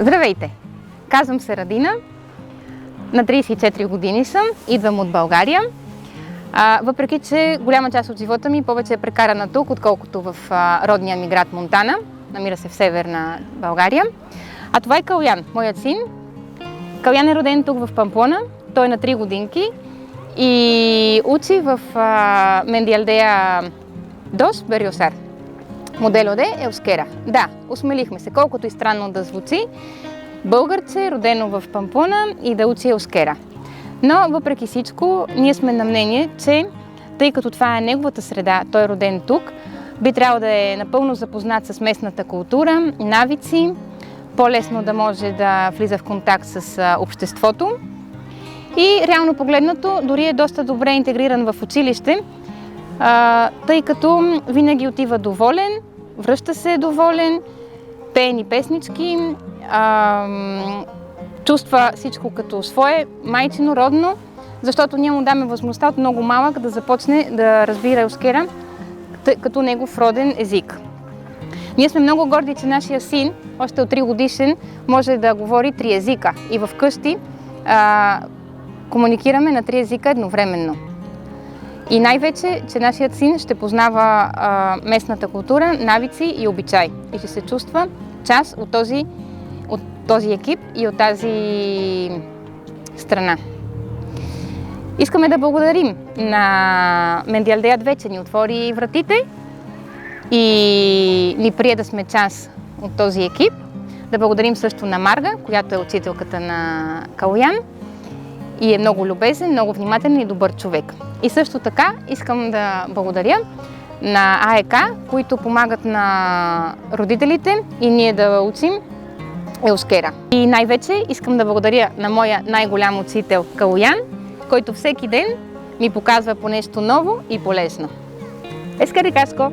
Здравейте! Казвам се Радина, на 34 години съм, идвам от България. Въпреки че голяма част от живота ми повече е прекарана тук, отколкото в родния ми град Монтана. Намира се в северна България. А това е Калоян, моят син. Калоян е роден тук в Памплона, той е на 3 годинки и учи в Менди-Алдея Дос Бериосар. Модело де Еускера. Да, осмелихме се, колкото и странно да звучи, българче, родено в Памплона и да учи Еускера. Но въпреки всичко, ние сме на мнение, че тъй като това е неговата среда, той е роден тук, би трябвало да е напълно запознат с местната култура, навици, по-лесно да може да влиза в контакт с обществото. И реално погледнато, дори е доста добре интегриран в училище, тъй като винаги отива доволен, връща се доволен, пее ни песнички, чувства всичко като свое, майчино, родно, защото ние му даме възможността от много малък да започне да разбира Еускера като негов роден език. Ние сме много горди, че нашия син, още от 3 годишен, може да говори 3 езика и в къщи комуникираме на 3 езика едновременно. И най-вече, че нашият син ще познава местната култура, навици и обичай и ще се чувства част от този екип и от тази страна. Искаме да благодарим на Менди-Алдея 2, че ни отвори вратите и ни прие да сме част от този екип. Да благодарим също на Марга, която е учителката на Калоян и е много любезен, много внимателен и добър човек. И също така искам да благодаря на АЕК, които помагат на родителите и ние да учим Еускера. И най-вече искам да благодаря на моя най-голям учител Калоян, който всеки ден ми показва по нещо ново и полезно. Ескари Каско!